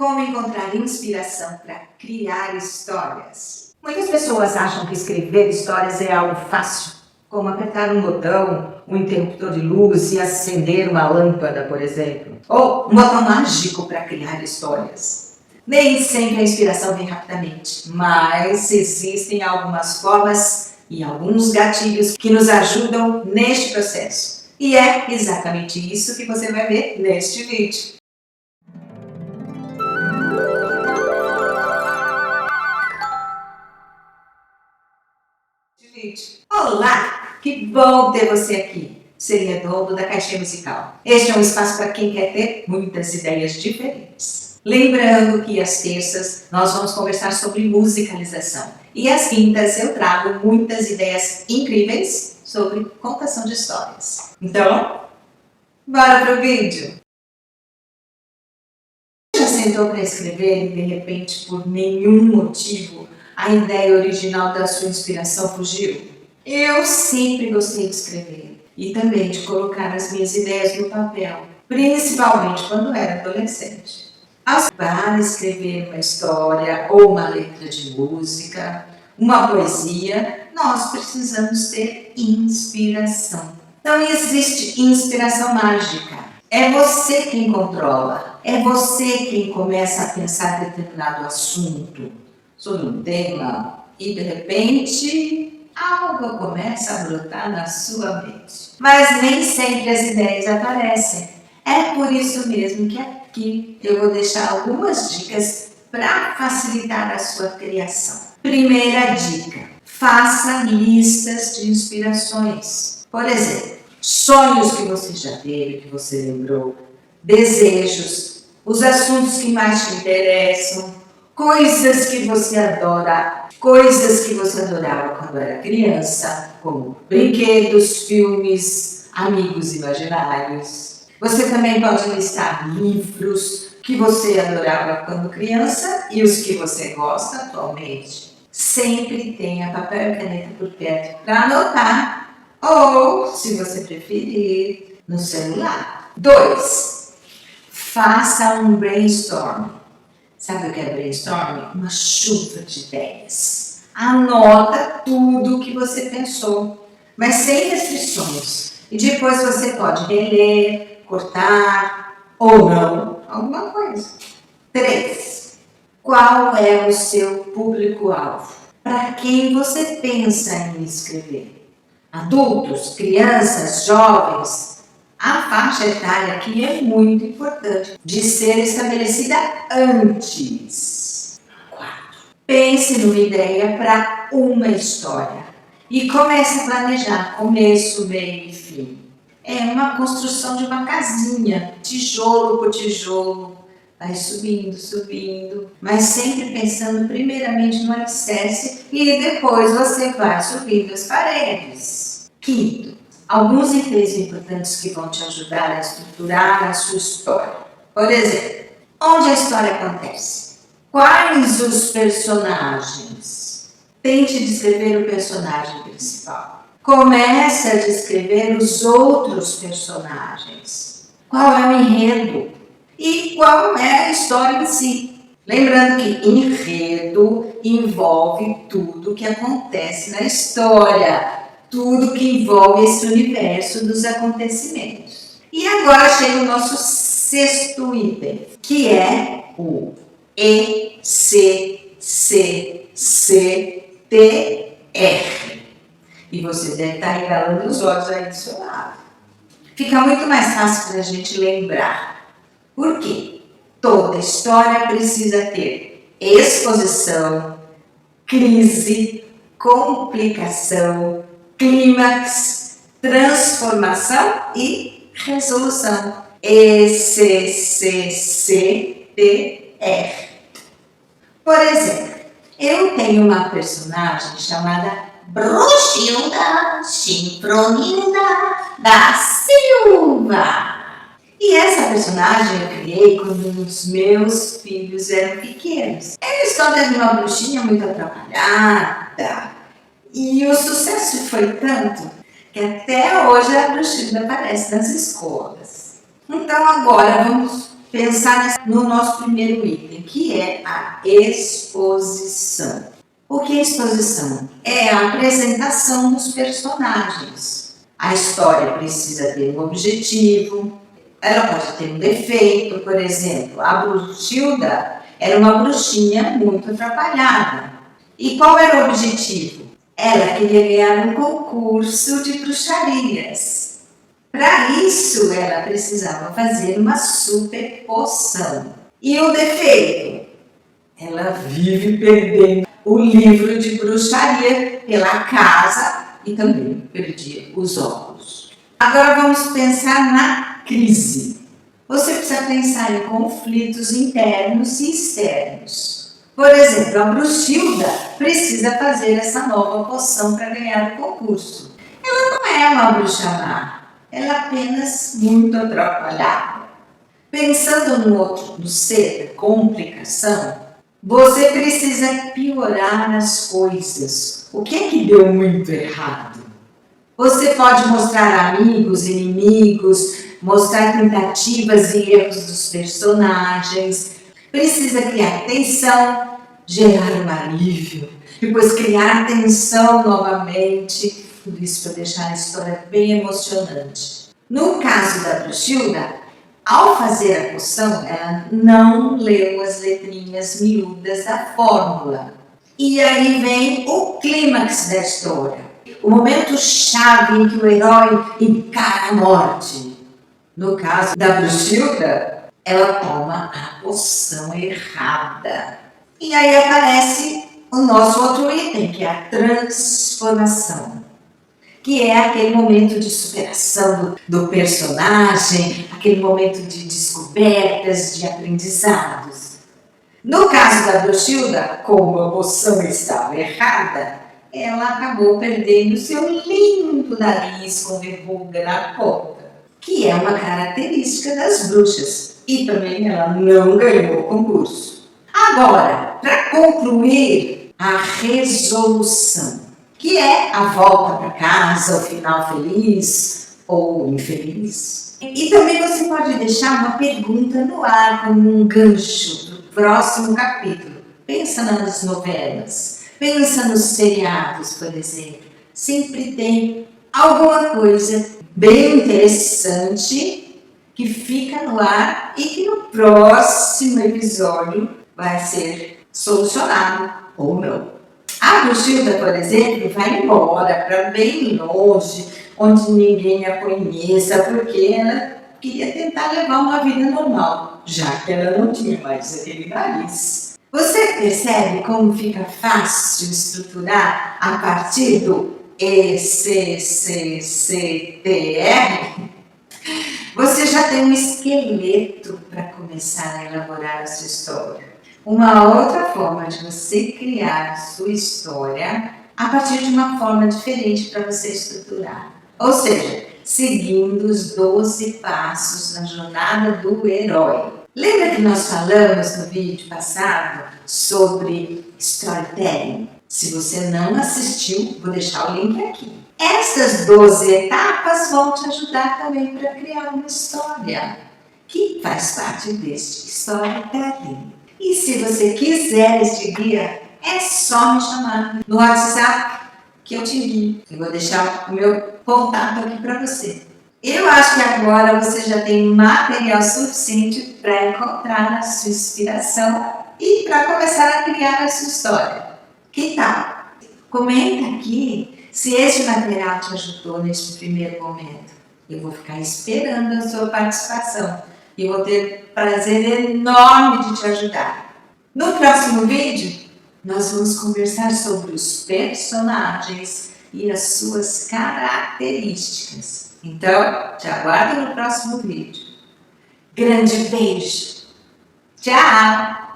Como encontrar inspiração para criar histórias? Muitas pessoas acham que escrever histórias é algo fácil, como apertar um botão, um interruptor de luz e acender uma lâmpada, por exemplo. Ou um botão mágico para criar histórias. Nem sempre a inspiração vem rapidamente, mas existem algumas formas e alguns gatilhos que nos ajudam neste processo. E é exatamente isso que você vai ver neste vídeo. Olá, que bom ter você aqui, Ser Redondo da Caixinha Musical. Este é um espaço para quem quer ter muitas ideias diferentes. Lembrando que às terças nós vamos conversar sobre musicalização e às quintas eu trago muitas ideias incríveis sobre contação de histórias. Então, bora pro vídeo! Já sentou para escrever e de repente, por nenhum motivo, a ideia original da sua inspiração fugiu? Eu sempre gostei de escrever e também de colocar as minhas ideias no papel, principalmente quando era adolescente. Para escrever uma história ou uma letra de música, uma poesia, nós precisamos ter inspiração. Não existe inspiração mágica. É você quem controla, é você quem começa a pensar determinado assunto, sobre um tema, e de repente algo começa a brotar na sua mente. Mas nem sempre as ideias aparecem. É por isso mesmo que aqui eu vou deixar algumas dicas para facilitar a sua criação. Primeira dica: faça listas de inspirações. Por exemplo, sonhos que você já teve, que você lembrou, desejos, os assuntos que mais te interessam, coisas que você adora, coisas que você adorava quando era criança, como brinquedos, filmes, amigos imaginários. Você também pode listar livros que você adorava quando criança e os que você gosta atualmente. Sempre tenha papel e caneta por perto para anotar, ou, se você preferir, no celular. 2. Faça um brainstorm. Sabe o que é brainstorming? Uma chuva de ideias. Anota tudo o que você pensou, mas sem restrições. E depois você pode reler, cortar ou não alguma coisa. 3. Qual é o seu público-alvo? Para quem você pensa em escrever? Adultos, crianças, jovens? A faixa etária aqui é muito importante de ser estabelecida antes. 4. Pense numa ideia para uma história e comece a planejar começo, meio e fim. É uma construção de uma casinha, tijolo por tijolo, vai subindo, subindo, mas sempre pensando primeiramente no alicerce e depois você vai subindo as paredes. 5. Alguns itens importantes que vão te ajudar a estruturar a sua história. Por exemplo, onde a história acontece? Quais os personagens? Tente descrever o personagem principal. Comece a descrever os outros personagens. Qual é o enredo? E qual é a história em si? Lembrando que enredo envolve tudo que acontece na história. Tudo que envolve esse universo dos acontecimentos. E agora chega o nosso 6º item, que é o ECCCTR. E você deve estar regalando os olhos aí do seu lado. Fica muito mais fácil para a gente lembrar. Por quê? Toda história precisa ter exposição, crise, complicação, clímax, transformação e resolução. ECCCTR. Por exemplo, eu tenho uma personagem chamada Bruxilda Chifronilda da Silva. E essa personagem eu criei quando os meus filhos eram pequenos. É a história de uma bruxinha muito atrapalhada. E o sucesso foi tanto que até hoje a Bruxilda aparece nas escolas. Então agora vamos pensar no nosso primeiro item, que é a exposição. O que é exposição? É a apresentação dos personagens. A história precisa ter um objetivo, ela pode ter um defeito, por exemplo, a Bruxilda era uma bruxinha muito atrapalhada. E qual era o objetivo? Ela queria ganhar um concurso de bruxarias. Para isso, ela precisava fazer uma super poção. E o defeito? Ela vive perdendo o livro de bruxaria pela casa e também perdia os óculos. Agora vamos pensar na crise. Você precisa pensar em conflitos internos e externos. Por exemplo, a Bruxilda precisa fazer essa nova poção para ganhar o concurso. Ela não é uma bruxa má, ela é apenas muito atrapalhada. Pensando no C da complicação, você precisa piorar as coisas. O que é que deu muito errado? Você pode mostrar amigos, inimigos, mostrar tentativas e erros dos personagens. Precisa criar tensão, gerar um alívio, depois criar tensão novamente. Tudo isso para deixar a história bem emocionante. No caso da Bruxilda, ao fazer a poção, ela não leu as letrinhas miúdas da fórmula. E aí vem o clímax da história. O momento chave em que o herói encara a morte. No caso da Bruxilda, ela toma a poção errada. E aí aparece o nosso outro item, que é a transformação. Que é aquele momento de superação do personagem, aquele momento de descobertas, de aprendizados. No caso da Bruxilda, como a poção estava errada, ela acabou perdendo seu lindo nariz com verruga na ponta, que é uma característica das bruxas. E também ela não ganhou o concurso. Agora, para concluir, a resolução, que é a volta para casa, o final feliz ou infeliz. E também você pode deixar uma pergunta no ar como um gancho para o próximo capítulo. Pensa nas novelas. Pensa nos seriados, por exemplo. Sempre tem alguma coisa bem interessante que fica no ar e que no próximo episódio vai ser solucionado ou não. A Bruxilda, por exemplo, vai embora para bem longe, onde ninguém a conheça, porque ela queria tentar levar uma vida normal, já que ela não tinha mais aquele nariz. Você percebe como fica fácil estruturar a partir do ECCCTR? Você já tem um esqueleto para começar a elaborar a sua história. Uma outra forma de você criar a sua história a partir de uma forma diferente para você estruturar. Ou seja, seguindo os 12 passos na jornada do herói. Lembra que nós falamos no vídeo passado sobre storytelling? Se você não assistiu, vou deixar o link aqui. Essas 12 etapas vão te ajudar também para criar uma história que faz parte deste storytelling. E se você quiser este guia, é só me chamar no WhatsApp que eu te envio. Eu vou deixar o meu contato aqui para você. Eu acho que agora você já tem material suficiente para encontrar a sua inspiração e para começar a criar a sua história. Que tal? Comenta aqui se este material te ajudou neste primeiro momento. Eu vou ficar esperando a sua participação e vou ter prazer enorme de te ajudar. No próximo vídeo, nós vamos conversar sobre os personagens e as suas características. Então, te aguardo no próximo vídeo. Grande beijo! Tchau!